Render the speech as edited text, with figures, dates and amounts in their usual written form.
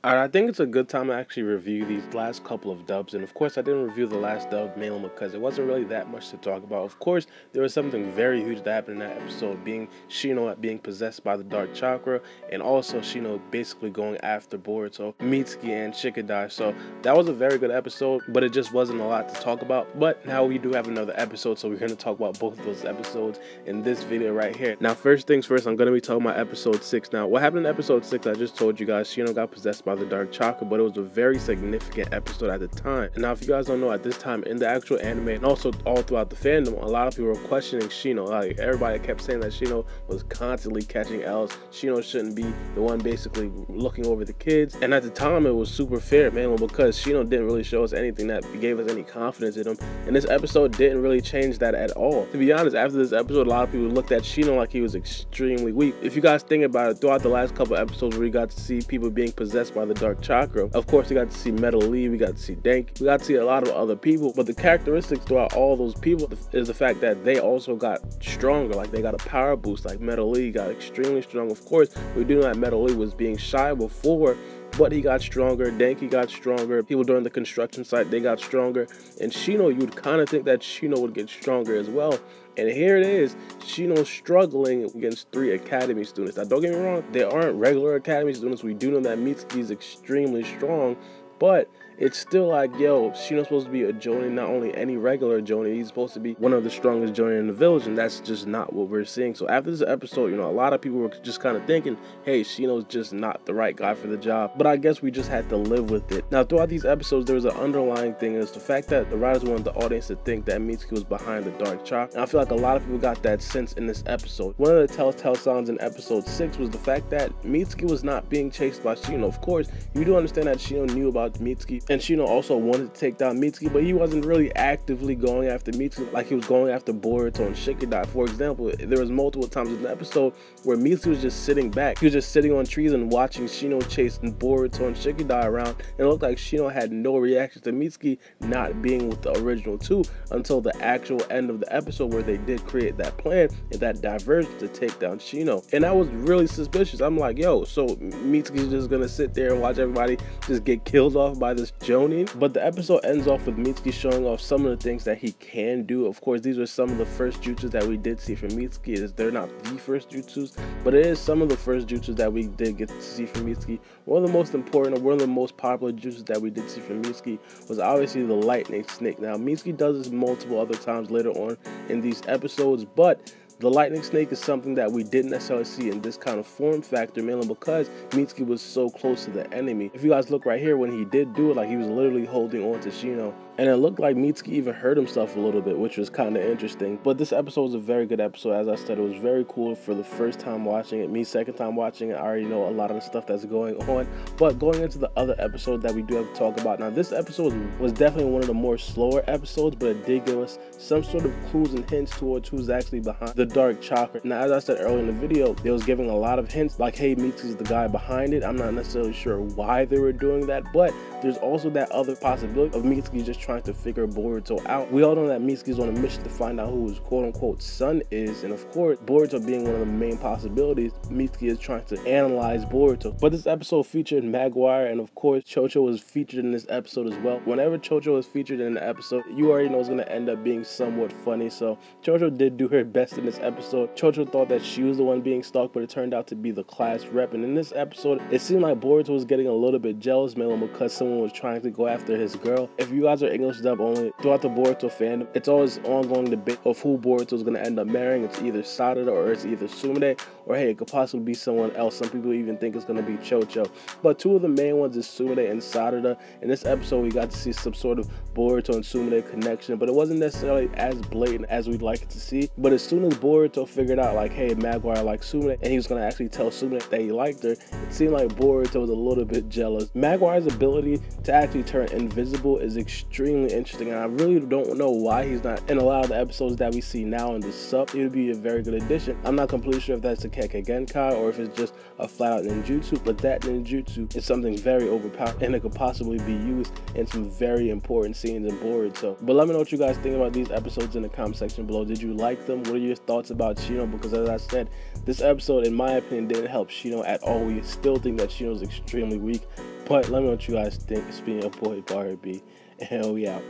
Alright, I think it's a good time to actually review these last couple of dubs, and of course I didn't review the last dub mainly because it wasn't really that much to talk about. Of course, there was something very huge that happened in that episode, being Shino being possessed by the dark chakra, and also Shino basically going after Boruto, Mitsuki, and Shikadai. So that was a very good episode, but it just wasn't a lot to talk about. But now we do have another episode, so we're going to talk about both of those episodes in this video right here. Now, first things first, I'm going to be talking about episode 6. Now, what happened in episode 6, I just told you guys, Shino got possessed by the dark chakra, but it was a very significant episode at the time. And now, if you guys don't know, at this time in the actual anime and also all throughout the fandom, a lot of people were questioning Shino. Like, everybody kept saying that Shino was constantly catching L's. Shino shouldn't be the one basically looking over the kids. And at the time, it was super fair, mainly because Shino didn't really show us anything that gave us any confidence in him. And this episode didn't really change that at all. To be honest, after this episode, a lot of people looked at Shino like he was extremely weak. If you guys think about it, throughout the last couple episodes where we got to see people being possessed by the dark chakra, of course we got to see Metal Lee, we got to see Denki, we got to see a lot of other people, but the characteristics throughout all those people is the fact that they also got stronger. Like, they got a power boost. Like, Metal Lee got extremely strong. Of course, we do know that Metal Lee was being shy before, but he got stronger. Denki got stronger. People during the construction site, they got stronger. And Shino, you would kind of think that Shino would get stronger as well. And here it is, Shino struggling against 3 academy students. Now, don't get me wrong, they aren't regular academy students. We do know that Mitsuki is extremely strong, but it's still like, yo, Shino's supposed to be a Jonin, not only any regular Jonin, he's supposed to be one of the strongest Jonin in the village, and that's just not what we're seeing. So after this episode, you know, a lot of people were just kind of thinking, hey, Shino's just not the right guy for the job. But I guess we just had to live with it. Now, throughout these episodes, there was an underlying thing, and it's the fact that the writers wanted the audience to think that Mitsuki was behind the dark chakra. And I feel like a lot of people got that sense in this episode. One of the telltale signs in episode 6 was the fact that Mitsuki was not being chased by Shino. Of course, you do understand that Shino knew about Mitsuki, and Shino also wanted to take down Mitsuki, but he wasn't really actively going after Mitsuki like he was going after Boruto and Shikadai. For example, there was multiple times in the episode where Mitsuki was just sitting back. He was just sitting on trees and watching Shino chasing Boruto and Shikadai around, and it looked like Shino had no reaction to Mitsuki not being with the original 2 until the actual end of the episode where they did create that plan and that divergence to take down Shino. And that was really suspicious. I'm like, yo, so Mitsuki's just gonna sit there and watch everybody just get killed off by this Jonin? But the episode ends off with Mitsuki showing off some of the things that he can do. Of course, these are some of the first jutsus that we did see from Mitsuki. They're not the first jutsus, but it is some of the first jutsus that we did get to see from Mitsuki. One of the most important, or one of the most popular jutsus that we did see from Mitsuki was obviously the lightning snake. Now, Mitsuki does this multiple other times later on in these episodes, but the lightning snake is something that we didn't necessarily see in this kind of form factor, mainly because Mitsuki was so close to the enemy. If you guys look right here, when he did do it, like, he was literally holding on to Shino, and it looked like Mitsuki even hurt himself a little bit, which was kind of interesting. But this episode was a very good episode. As I said, it was very cool for the first time watching it. Me, second time watching it, I already know a lot of the stuff that's going on. But going into the other episode that we do have to talk about. Now, this episode was definitely one of the more slower episodes, but it did give us some sort of clues and hints towards who's actually behind the dark chakra. Now, as I said earlier in the video, it was giving a lot of hints, like, hey, Mitsuki's the guy behind it. I'm not necessarily sure why they were doing that, but there's also that other possibility of Mitsuki just trying to figure Boruto out. We all know that Mitsuki's on a mission to find out who his quote-unquote son is, and of course, Boruto being one of the main possibilities, Mitsuki is trying to analyze Boruto. But this episode featured Maguire, and of course, Chocho was featured in this episode as well. Whenever Chocho is featured in an episode, you already know it's going to end up being somewhat funny, so Chocho did do her best in this episode. Chocho thought that she was the one being stalked, but it turned out to be the class rep, and in this episode, it seemed like Boruto was getting a little bit jealous, mainly because someone was trying to go after his girl. If you guys are English dub only, throughout the Boruto fandom, it's always ongoing debate of who Boruto is going to end up marrying. It's either Sarada or it's either Sumire, or hey, it could possibly be someone else. Some people even think it's going to be Chocho. But two of the main ones is Sumire and Sarada. In this episode, we got to see some sort of Boruto and Sumire connection, but it wasn't necessarily as blatant as we'd like it to see. But as soon as Boruto figured out, like, hey, Maguire likes Sumire, and he was going to actually tell Sumire that he liked her, it seemed like Boruto was a little bit jealous. Maguire's ability to actually turn invisible is extremely interesting, and I really don't know why he's not in a lot of the episodes that we see now in the sub. It would be a very good addition. I'm not completely sure if that's a Kekkei Genkai or if it's just a flat out ninjutsu, but that ninjutsu is something very overpowered, and it could possibly be used in some very important scenes in Boruto. But let me know what you guys think about these episodes in the comment section below. Did you like them? What are your thoughts about Shino? Because as I said, this episode, in my opinion, didn't help Shino at all. We still think that Shino is extremely weak. But let me know what you guys think. It's been your boy Baara B, and we out.